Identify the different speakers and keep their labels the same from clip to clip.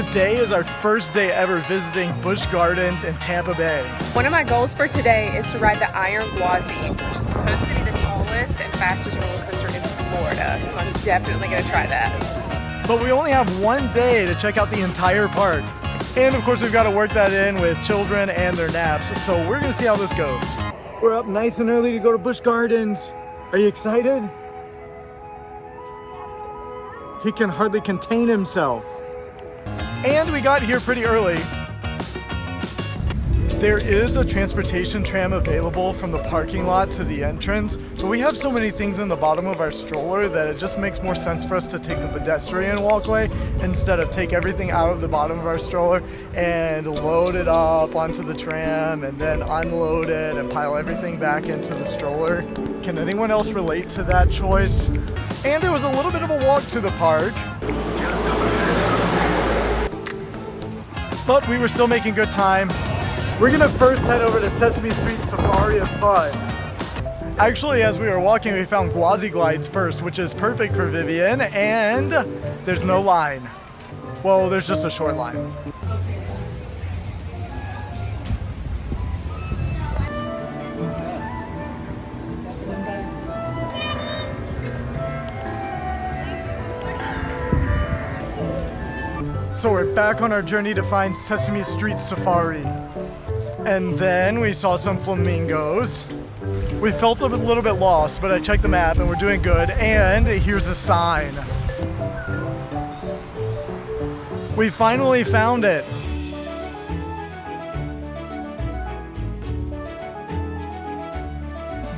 Speaker 1: Today is our first day ever visiting Busch Gardens in Tampa Bay.
Speaker 2: One of my goals for today is to ride the Iron Gwazi, which is supposed to be the tallest and fastest roller coaster in Florida. So I'm definitely gonna try that.
Speaker 1: But we only have one day to check out the entire park. And of course we've got to work that in with children and their naps. So we're gonna see how this goes. We're up nice and early to go to Busch Gardens. Are you excited? He can hardly contain himself. And we got here pretty early. There is a transportation tram available from the parking lot to the entrance, but we have so many things in the bottom of our stroller that it just makes more sense for us to take the pedestrian walkway instead of take everything out of the bottom of our stroller and load it up onto the tram and then unload it and pile everything back into the stroller. Can anyone else relate to that choice? And it was a little bit of a walk to the park, but we were still making good time. We're gonna first head over to Sesame Street Safari of Fun. Actually, as we were walking, we found Gwazi glides first, which is perfect for Vivian, and there's no line. Well, there's just a short line. So we're back on our journey to find Sesame Street Safari. And then we saw some flamingos. We felt a little bit lost, but I checked the map and we're doing good. And here's a sign. We finally found it.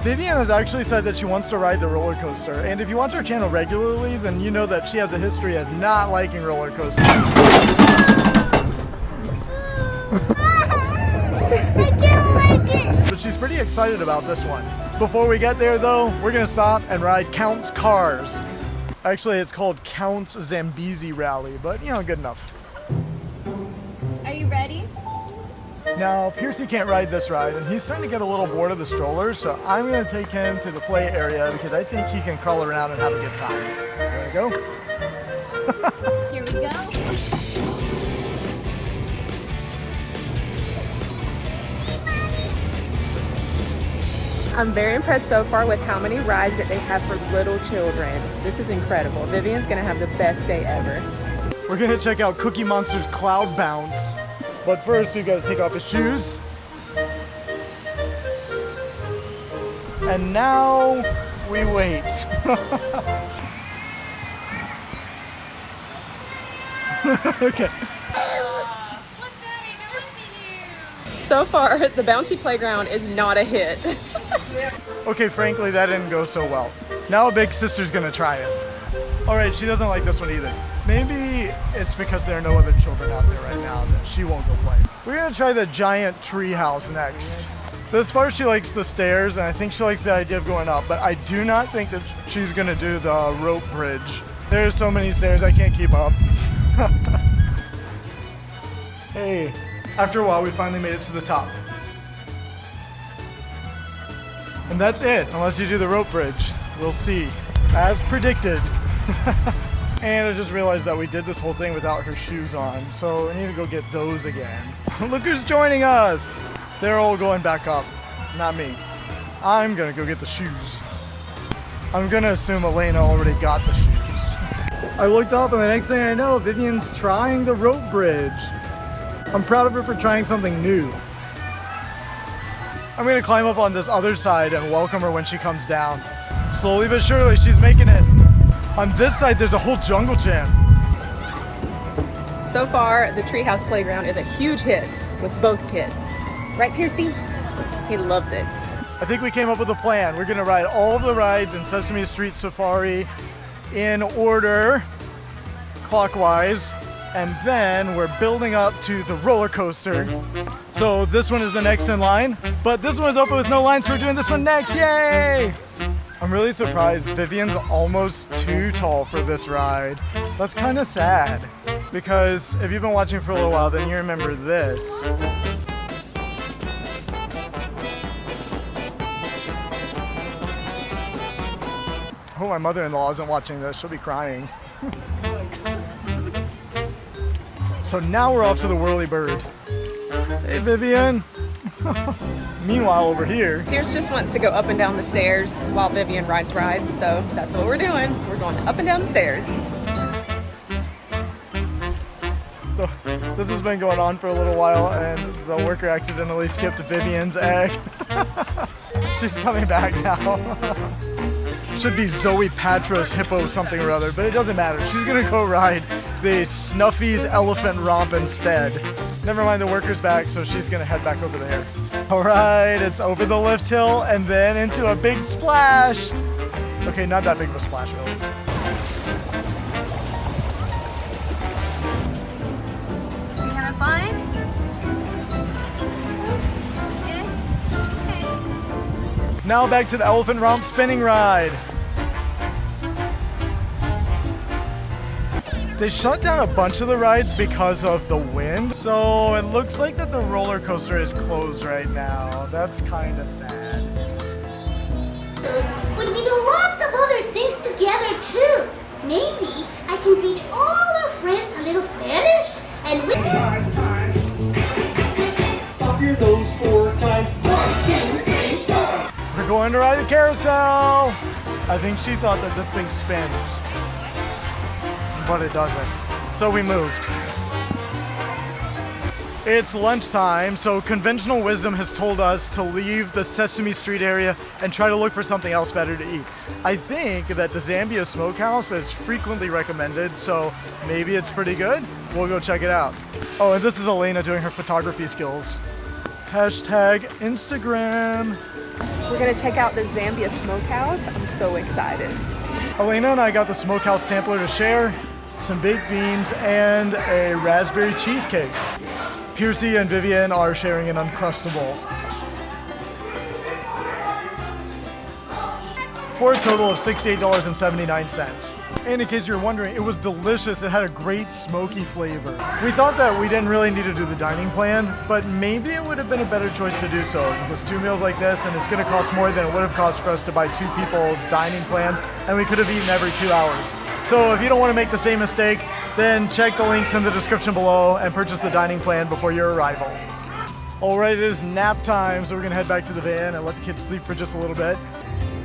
Speaker 1: Vivian has actually said that she wants to ride the roller coaster, and if you watch our channel regularly, then you know that she has a history of not liking roller coasters.
Speaker 3: I can't like it!
Speaker 1: But she's pretty excited about this one. Before we get there though, we're gonna stop and ride Count's Cars. Actually, it's called Count's Zambezi Rally, but you know, good enough.
Speaker 3: Are you ready?
Speaker 1: Now, Piercy can't ride this ride, and he's starting to get a little bored of the stroller, so I'm going to take him to the play area because I think he can crawl around and have a good time. There we go.
Speaker 3: Here we go.
Speaker 2: I'm very impressed so far with how many rides that they have for little children. This is incredible. Vivian's gonna have the best day ever.
Speaker 1: We're going to check out Cookie Monster's Cloud Bounce. But first, we've got to take off his shoes. And now we wait. Okay.
Speaker 3: What's Daddy doing to you?
Speaker 2: So far, the bouncy playground is not a hit.
Speaker 1: Okay, frankly, that didn't go so well. Now Big Sister's going to try it. All right, she doesn't like this one either. Maybe it's because there are no other children out there right now that she won't go play. We're gonna try the giant tree house next. As far as she likes the stairs, and I think she likes the idea of going up, but I do not think that she's gonna do the rope bridge. There's so many stairs, I can't keep up. Hey, after a while we finally made it to the top. And that's it, unless you do the rope bridge. We'll see. As predicted. And I just realized that we did this whole thing without her shoes on, so I need to go get those again. Look who's joining us! They're all going back up, not me. I'm gonna go get the shoes. I'm gonna assume Alaina already got the shoes. I looked up and the next thing I know, Vivian's trying the rope bridge. I'm proud of her for trying something new. I'm gonna climb up on this other side and welcome her when she comes down. Slowly but surely, she's making it. On this side, there's a whole jungle gym.
Speaker 2: So far, the treehouse playground is a huge hit with both kids. Right, Piercy? He loves it.
Speaker 1: I think we came up with a plan. We're gonna ride all of the rides in Sesame Street Safari in order, clockwise, and then we're building up to the roller coaster. So this one is the next in line, but this one is open with no lines, so we're doing this one next, yay! I'm really surprised Vivian's almost too tall for this ride. That's kind of sad, because if you've been watching for a little while, then you remember this. Oh, my mother-in-law isn't watching this. She'll be crying. So now we're off to the Whirlybird. Hey, Vivian. Meanwhile, over here,
Speaker 2: Pierce just wants to go up and down the stairs while Vivian rides rides, so that's what we're doing. We're going up and down the stairs.
Speaker 1: this has been going on for a little while, and the worker accidentally skipped Vivian's egg. She's coming back now. Should be Zoe Patra's hippo something or other, but it doesn't matter. She's gonna go ride the Snuffy's elephant romp instead. Never mind, the worker's back, so she's gonna head back over there. All right, it's over the lift hill and then into a big splash. Okay, not that big of a splash, really.
Speaker 3: You having fun? Yes? Okay.
Speaker 1: Now back to the elephant romp spinning ride. They shut down a bunch of the rides because of the wind, so it looks like that the roller coaster is closed right now. That's kind of sad.
Speaker 4: When we do lots of other things together too. Maybe I can teach all our friends a little Spanish and we...
Speaker 5: Up your nose 4 times. 1, 2, 3, 4.
Speaker 1: We're going to ride the carousel. I think she thought that this thing spins, but it doesn't. So we moved. It's lunchtime, so conventional wisdom has told us to leave the Sesame Street area and try to look for something else better to eat. I think that the Zambia Smokehouse is frequently recommended, so maybe it's pretty good. We'll go check it out. Oh, and this is Alaina doing her photography skills. Hashtag Instagram.
Speaker 2: We're gonna check out the Zambia Smokehouse. I'm so excited.
Speaker 1: Alaina and I got the Smokehouse sampler to share, some baked beans, and a raspberry cheesecake. Piercy and Vivian are sharing an Uncrustable. For a total of $68.79. And in case you're wondering, it was delicious. It had a great smoky flavor. We thought that we didn't really need to do the dining plan, but maybe it would have been a better choice to do so. Because 2 meals like this, and it's gonna cost more than it would have cost for us to buy 2 people's dining plans, and we could have eaten every 2 hours. So if you don't want to make the same mistake, then check the links in the description below and purchase the dining plan before your arrival. All right, it is nap time, so we're gonna head back to the van and let the kids sleep for just a little bit.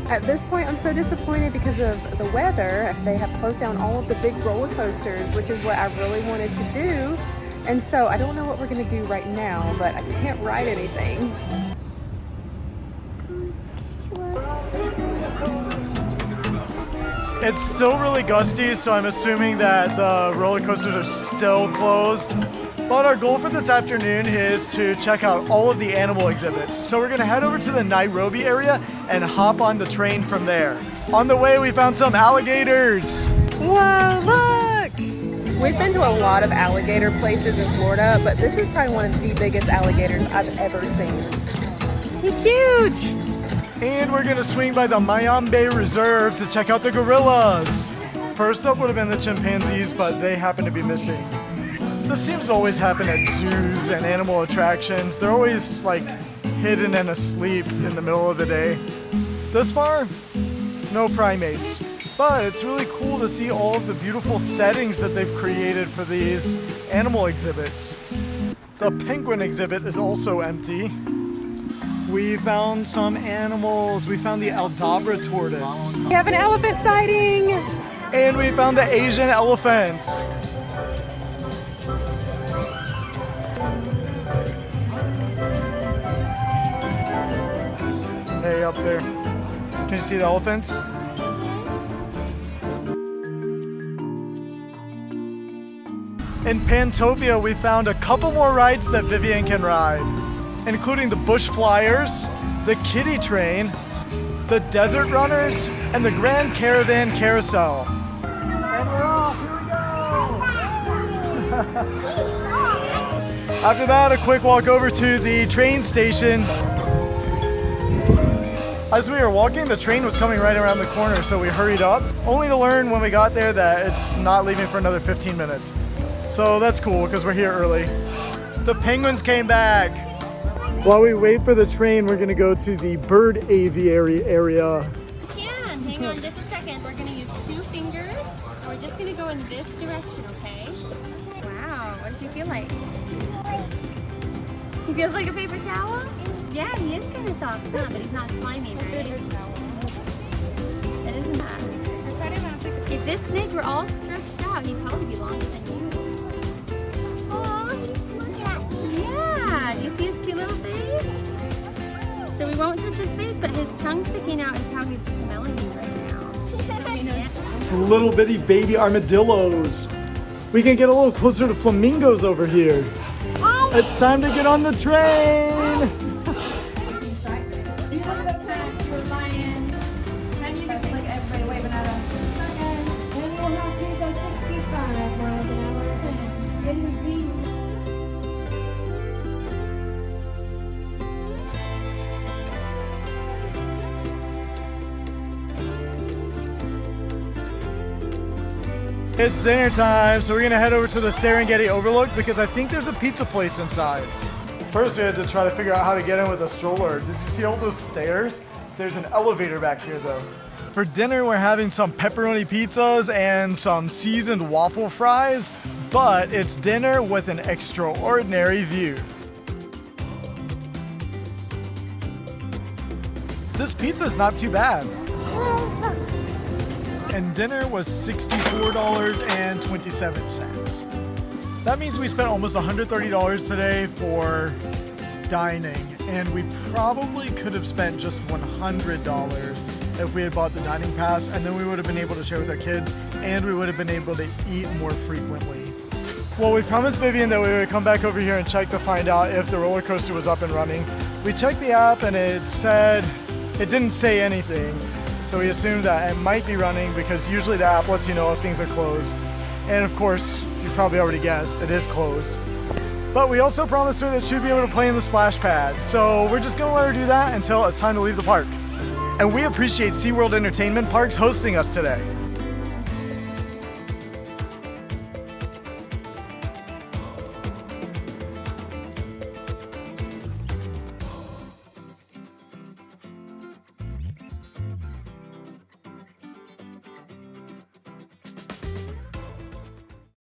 Speaker 2: At this point, I'm so disappointed because of the weather. They have closed down all of the big roller coasters, which is what I really wanted to do. And so I don't know what we're gonna do right now, but I can't ride anything.
Speaker 1: It's still really gusty, so I'm assuming that the roller coasters are still closed. But our goal for this afternoon is to check out all of the animal exhibits. So we're gonna head over to the Nairobi area and hop on the train from there. On the way, we found some alligators.
Speaker 2: Whoa, look! We've been to a lot of alligator places in Florida, but this is probably one of the biggest alligators I've ever seen. He's huge!
Speaker 1: And we're gonna swing by the Mayambe Reserve to check out the gorillas. First up would have been the chimpanzees, but they happen to be missing. This seems to always happen at zoos and animal attractions. They're always like hidden and asleep in the middle of the day. This far, no primates. But it's really cool to see all of the beautiful settings that they've created for these animal exhibits. The penguin exhibit is also empty. We found some animals. We found the Aldabra tortoise.
Speaker 2: We have an elephant sighting!
Speaker 1: And we found the Asian elephants. Hey, up there. Can you see the elephants? In Pantopia, we found a couple more rides that Vivian can ride, including the Bush Flyers, the Kiddie Train, the Desert Runners, and the Grand Caravan Carousel. And we're off, here we go! After that, a quick walk over to the train station. As we were walking, the train was coming right around the corner, so we hurried up, only to learn when we got there that it's not leaving for another 15 minutes. So that's cool, because we're here early. The penguins came back. While we wait for the train, we're gonna go to the bird aviary area.
Speaker 3: Can. Hang on just a second. We're going to use 2 fingers. We're just going to go in this direction, okay? Wow. What does he feels like a paper towel? Yeah, he is kind of soft, huh? But he's not slimy, right? That doesn't matter. If this snake were all stretched out, he'd probably be longer than you.
Speaker 4: Oh, he's look at me.
Speaker 3: Yeah, do you see his cute little face? So we won't touch his face, but his tongue sticking out is how he's smelling you right now.
Speaker 1: It's little bitty baby armadillos. We can get a little closer to flamingos over here. It's time to get on the train. It's dinner time, so we're gonna head over to the Serengeti Overlook because I think there's a pizza place inside. First, we had to try to figure out how to get in with a stroller. Did you see all those stairs? There's an elevator back here though. For dinner, we're having some pepperoni pizzas and some seasoned waffle fries, but it's dinner with an extraordinary view. This pizza is not too bad. And dinner was $64.27. That means we spent almost $130 today for dining, and we probably could have spent just $100 if we had bought the dining pass, and then we would have been able to share with our kids, and we would have been able to eat more frequently. Well, we promised Vivian that we would come back over here and check to find out if the roller coaster was up and running. We checked the app and it didn't say anything. So we assumed that it might be running because usually the app lets you know if things are closed. And of course, you probably already guessed, it is closed. But we also promised her that she'd be able to play in the splash pad. So we're just gonna let her do that until it's time to leave the park. And we appreciate SeaWorld Entertainment Parks hosting us today.